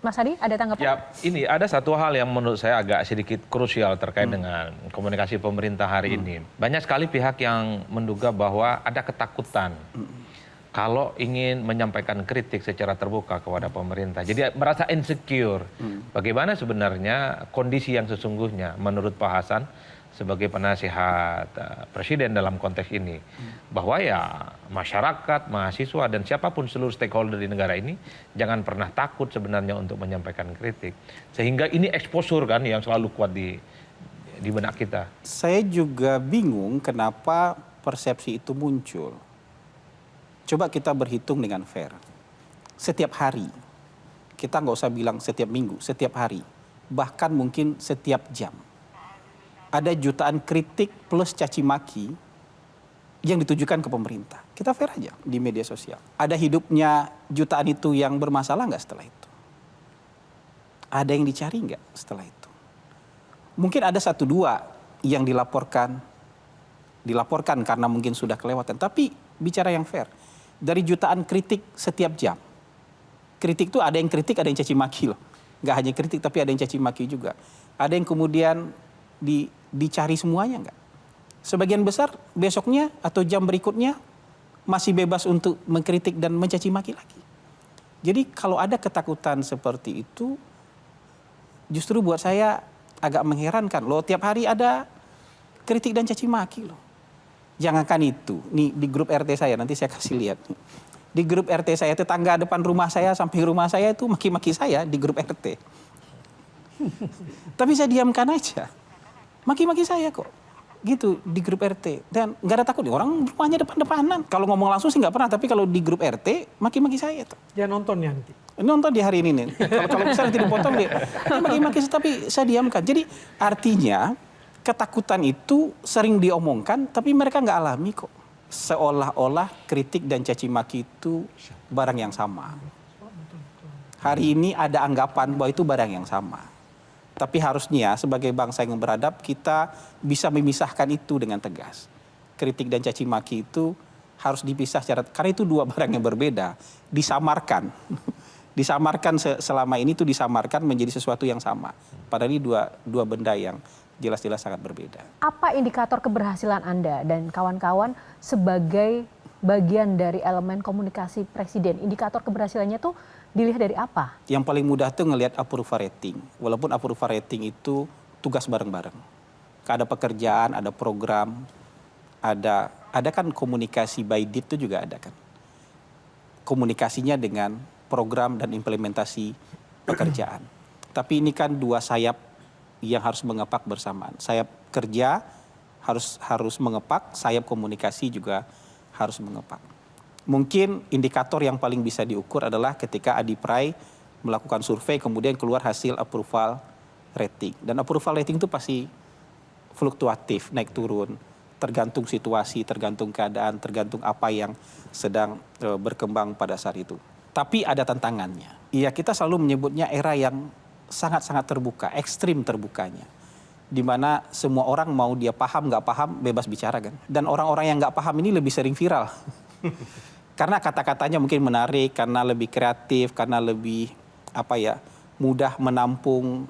Mas Hadi, ada tanggapan? Ya, ini ada satu hal yang menurut saya agak sedikit krusial terkait dengan komunikasi pemerintah hari ini. Banyak sekali pihak yang menduga bahwa ada ketakutan kalau ingin menyampaikan kritik secara terbuka kepada pemerintah. Jadi merasa insecure. Bagaimana sebenarnya kondisi yang sesungguhnya menurut Pak Hasan sebagai penasihat presiden dalam konteks ini, bahwa ya masyarakat, mahasiswa dan siapapun seluruh stakeholder di negara ini jangan pernah takut sebenarnya untuk menyampaikan kritik, sehingga ini exposure kan yang selalu kuat di benak kita. Saya juga bingung kenapa persepsi itu muncul. Coba kita berhitung dengan fair. Setiap hari, kita nggak usah bilang setiap minggu, setiap hari, bahkan mungkin setiap jam, ada jutaan kritik plus caci maki yang ditujukan ke pemerintah. Kita fair aja di media sosial. Ada hidupnya jutaan itu yang bermasalah nggak setelah itu? Ada yang dicari nggak setelah itu? Mungkin ada satu dua yang dilaporkan karena mungkin sudah kelewatan. Tapi bicara yang fair, dari jutaan kritik setiap jam, kritik itu ada yang kritik, ada yang caci maki loh. Nggak hanya kritik tapi ada yang caci maki juga. Ada yang kemudian dicari semuanya enggak? Sebagian besar besoknya atau jam berikutnya masih bebas untuk mengkritik dan mencaci maki lagi. Jadi kalau ada ketakutan seperti itu, justru buat saya agak mengherankan loh. Tiap hari ada kritik dan caci maki loh. Jangankan itu, nih di grup RT saya, nanti saya kasih lihat. Di grup RT saya, tetangga depan rumah saya sampai rumah saya itu maki-maki saya di grup RT. Tapi saya diamkan aja. Maki-maki saya kok, gitu di grup RT. Dan nggak ada takut, orang rumahnya depan-depanan. Kalau ngomong langsung sih nggak pernah, tapi kalau di grup RT, maki-maki saya tuh. Dia nonton ya nanti? Nonton di hari ini nih. Kalau bisa nanti dipotong dia. Maki-maki tapi saya diamkan. Jadi artinya ketakutan itu sering diomongkan, tapi mereka nggak alami kok. Seolah-olah kritik dan caci maki itu barang yang sama. Hari ini ada anggapan bahwa itu barang yang sama. Tapi harusnya sebagai bangsa yang beradab kita bisa memisahkan itu dengan tegas. Kritik dan caci maki itu harus dipisah karena itu dua barang yang berbeda. Disamarkan. Disamarkan selama ini itu disamarkan menjadi sesuatu yang sama. Padahal ini dua benda yang jelas-jelas sangat berbeda. Apa indikator keberhasilan Anda dan kawan-kawan sebagai bagian dari elemen komunikasi presiden? Indikator keberhasilannya tuh dilihat dari apa? Yang paling mudah tuh ngelihat approval rating. Walaupun approval rating itu tugas bareng-bareng. Ada pekerjaan, ada program, ada kan komunikasi by deed itu juga ada kan. Komunikasinya dengan program dan implementasi pekerjaan. Tapi ini kan dua sayap yang harus mengepak bersamaan. Sayap kerja harus mengepak, sayap komunikasi juga harus mengepak. Mungkin indikator yang paling bisa diukur adalah ketika Adiprai melakukan survei kemudian keluar hasil approval rating. Dan approval rating itu pasti fluktuatif, naik turun, tergantung situasi, tergantung keadaan, tergantung apa yang sedang berkembang pada saat itu. Tapi ada tantangannya. Iya, kita selalu menyebutnya era yang sangat-sangat terbuka, ekstrim terbukanya. Di mana semua orang mau dia paham, nggak paham, bebas bicara kan. Dan orang-orang yang nggak paham ini lebih sering viral. Karena kata-katanya mungkin menarik, karena lebih kreatif, karena lebih mudah menampung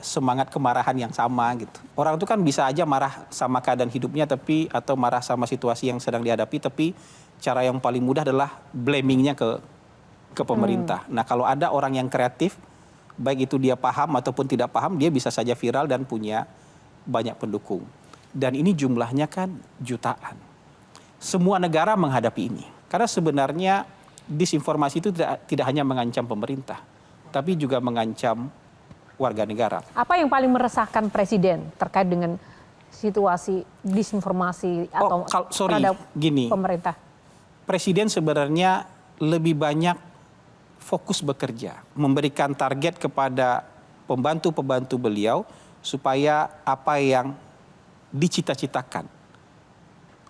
semangat kemarahan yang sama gitu. Orang itu kan bisa aja marah sama keadaan hidupnya atau marah sama situasi yang sedang dihadapi, tapi cara yang paling mudah adalah blamingnya ke pemerintah. Nah, kalau ada orang yang kreatif, baik itu dia paham ataupun tidak paham, dia bisa saja viral dan punya banyak pendukung. Dan ini jumlahnya kan jutaan. Semua negara menghadapi ini. Karena sebenarnya disinformasi itu tidak hanya mengancam pemerintah, tapi juga mengancam warga negara. Apa yang paling meresahkan Presiden terkait dengan situasi disinformasi atau terhadap pemerintah? Presiden sebenarnya lebih banyak fokus bekerja, memberikan target kepada pembantu-pembantu beliau supaya apa yang dicita-citakan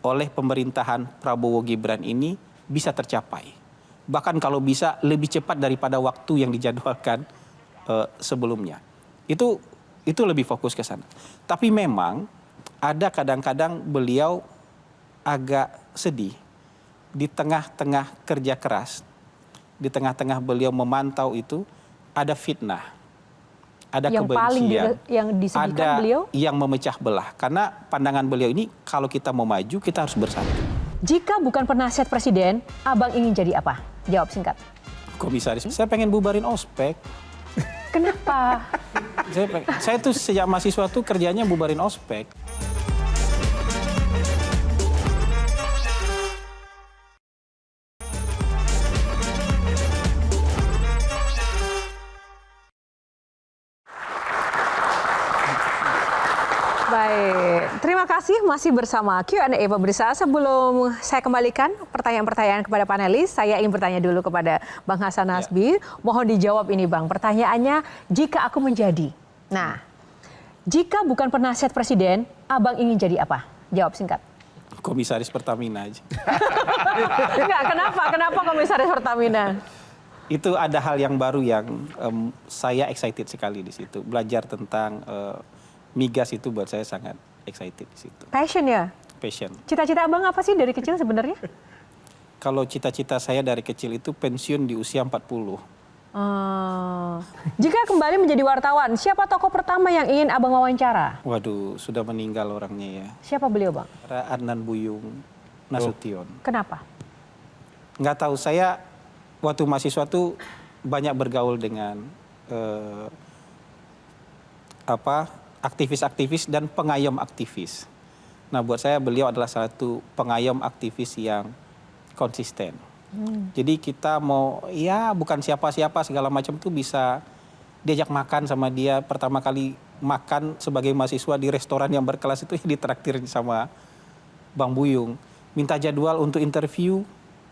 oleh pemerintahan Prabowo Gibran ini bisa tercapai. Bahkan kalau bisa lebih cepat daripada waktu yang dijadwalkan sebelumnya. Itu lebih fokus ke sana. Tapi memang ada kadang-kadang beliau agak sedih di tengah-tengah kerja keras, di tengah-tengah beliau memantau itu, ada fitnah, ada Yang paling kebencian, yang disebutkan ada beliau? yang memecah belah. Karena pandangan beliau ini kalau kita mau maju kita harus bersatu. Jika bukan penasihat presiden, Abang ingin jadi apa? Jawab singkat. Komisaris, saya pengen bubarin ospek. Kenapa? Saya tuh sejak mahasiswa tuh kerjanya bubarin ospek. Baik, terima kasih masih bersama Q&A pemirsa. Sebelum saya kembalikan pertanyaan-pertanyaan kepada panelis, saya ingin bertanya dulu kepada Bang Hasan Nasbi. Mohon dijawab ini Bang, pertanyaannya jika aku menjadi. Nah, jika bukan penasihat presiden, Abang ingin jadi apa? Jawab singkat. Komisaris Pertamina aja. Enggak, kenapa komisaris Pertamina? Itu ada hal yang baru yang saya excited sekali di situ. Belajar tentang migas itu buat saya sangat excited di situ. Passion ya? Passion. Cita-cita Abang apa sih dari kecil sebenarnya? Kalau cita-cita saya dari kecil itu pensiun di usia 40. Jika kembali menjadi wartawan, siapa tokoh pertama yang ingin Abang wawancara? Waduh, sudah meninggal orangnya ya. Siapa beliau Bang? Adnan Buyung Nasution. Kenapa? Nggak tahu, saya waktu mahasiswa tuh banyak bergaul dengan aktivis-aktivis dan pengayom aktivis. Nah, buat saya beliau adalah salah satu pengayom aktivis yang konsisten. Jadi kita mau, ya bukan siapa-siapa segala macam tuh bisa diajak makan sama dia. Pertama kali makan sebagai mahasiswa di restoran yang berkelas itu ditraktir sama Bang Buyung. Minta jadwal untuk interview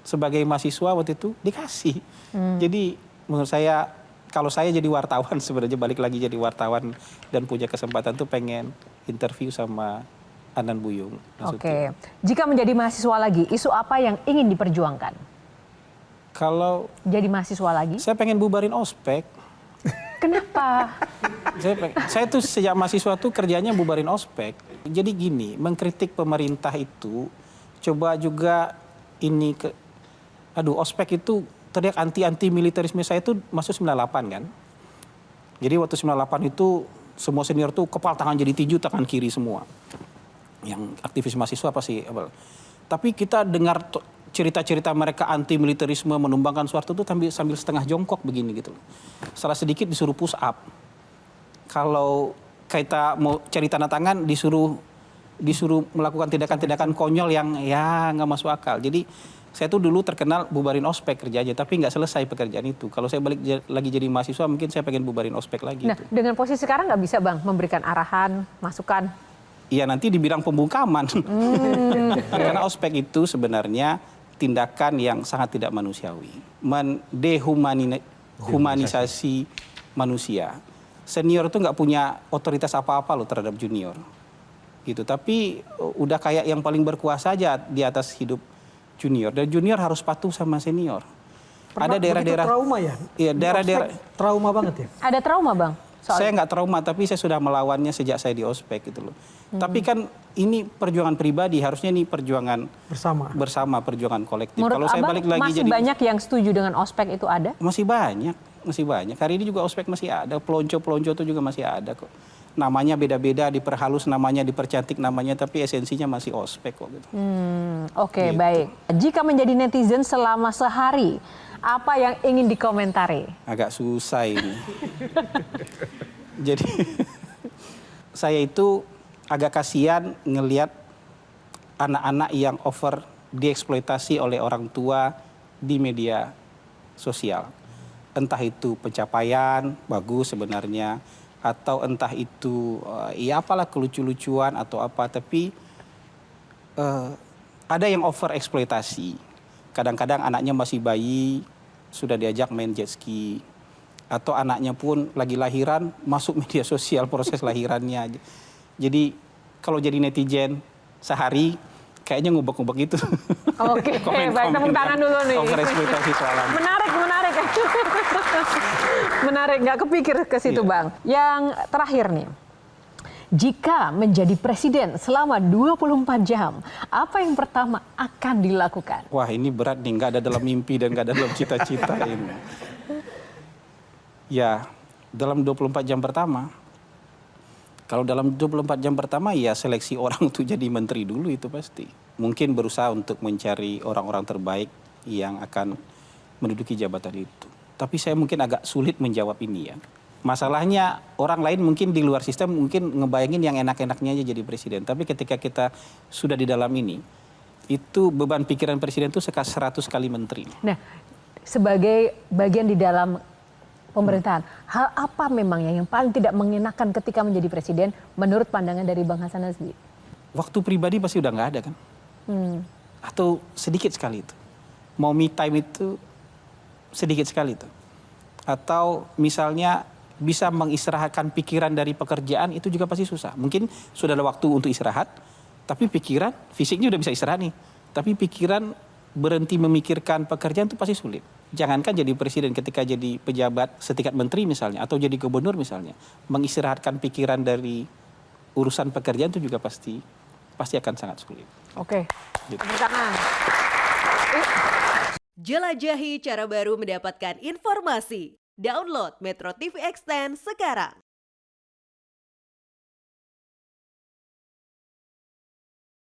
sebagai mahasiswa waktu itu dikasih. Jadi menurut saya, kalau saya jadi wartawan sebenarnya balik lagi jadi wartawan dan punya kesempatan tuh pengen interview sama Adnan Buyung. Oke. Jika menjadi mahasiswa lagi, isu apa yang ingin diperjuangkan? Kalau Jadi mahasiswa lagi? saya pengen bubarin ospek. Kenapa? Saya tuh sejak mahasiswa tuh kerjanya bubarin ospek. Jadi gini, mengkritik pemerintah itu coba juga ini ospek itu teriak anti militerisme. Saya itu masuk 98 kan. Jadi waktu 98 itu semua senior tuh kepala tangan jadi tinju, tangan kiri semua. Yang aktivis mahasiswa pasti. Tapi kita dengar cerita-cerita mereka anti militerisme, menumbangkan Soeharto itu sambil setengah jongkok begini gitu. Salah sedikit disuruh push up. Kalau kita mau cari tanda tangan disuruh melakukan tindakan-tindakan konyol yang ya nggak masuk akal. Jadi saya tuh dulu terkenal bubarin ospek kerjanya, tapi nggak selesai pekerjaan itu. Kalau saya balik lagi jadi mahasiswa, mungkin saya pengen bubarin ospek lagi. Nah, dengan posisi sekarang nggak bisa Bang memberikan arahan, masukan? Iya, nanti di bidang pembungkaman. Karena ospek itu sebenarnya tindakan yang sangat tidak manusiawi. Mendehumanisasi manusia. Senior itu nggak punya otoritas apa-apa loh terhadap junior. Gitu. Tapi udah kayak yang paling berkuasa aja di atas hidup junior. Dan junior harus patuh sama senior. Ada daerah-daerah trauma ya? Iya, daerah-daerah trauma banget ya? Ada trauma Bang? Saya nggak trauma, tapi saya sudah melawannya sejak saya di ospek gitu loh. Tapi kan ini perjuangan pribadi, harusnya ini perjuangan bersama perjuangan kolektif. Menurut Kalau saya Abang, balik lagi masih banyak yang setuju dengan ospek itu ada? Masih banyak. Hari ini juga ospek masih ada, pelonco-pelonco itu juga masih ada kok. Namanya beda-beda, diperhalus namanya, dipercantik namanya, tapi esensinya masih ospek kok gitu. Oke, Gitu. baik. Jika menjadi netizen selama sehari, apa yang ingin dikomentari? Agak susah ini. Jadi saya itu agak kasihan ngelihat anak-anak yang over dieksploitasi oleh orang tua di media sosial. Entah itu pencapaian bagus sebenarnya, atau entah itu ya apalah kelucu-lucuan atau apa, tapi ada yang over eksploitasi. Kadang-kadang anaknya masih bayi sudah diajak main jet ski, atau anaknya pun lagi lahiran masuk media sosial proses lahirannya. Jadi kalau jadi netizen sehari kayaknya ngubek-ngubek gitu. Oke, baik, tepuk tangan dulu nih. Over eksploitasi soalan. Menarik. Menarik, nggak kepikir ke situ Bang. Yang terakhir nih, jika menjadi presiden selama 24 jam, apa yang pertama akan dilakukan? Wah, ini berat nih, nggak ada dalam mimpi dan nggak ada dalam cita-cita ini. Ya, dalam 24 jam pertama, kalau dalam 24 jam pertama ya seleksi orang untuk jadi menteri dulu itu pasti. Mungkin berusaha untuk mencari orang-orang terbaik yang akan menduduki jabatan itu. Tapi saya mungkin agak sulit menjawab ini ya. Masalahnya orang lain mungkin di luar sistem mungkin ngebayangin yang enak-enaknya aja jadi presiden. Tapi ketika kita sudah di dalam ini, itu beban pikiran presiden itu 100 kali menteri. Nah, sebagai bagian di dalam pemerintahan, hal apa memang yang paling tidak mengenakan ketika menjadi presiden menurut pandangan dari Bang Hasan Nazbi? Waktu pribadi pasti udah nggak ada kan? Atau sedikit sekali itu. Mau me time itu sedikit sekali itu. Atau misalnya bisa mengistirahatkan pikiran dari pekerjaan itu juga pasti susah. Mungkin sudah ada waktu untuk istirahat, tapi pikiran, fisiknya udah bisa istirahat nih. Tapi pikiran berhenti memikirkan pekerjaan itu pasti sulit. Jangankan jadi presiden, ketika jadi pejabat setingkat menteri misalnya, atau jadi gubernur misalnya, mengistirahatkan pikiran dari urusan pekerjaan itu juga pasti akan sangat sulit. Oke, Gitu. tepuk tangan. Jelajahi cara baru mendapatkan informasi. Download Metro TV Extend sekarang.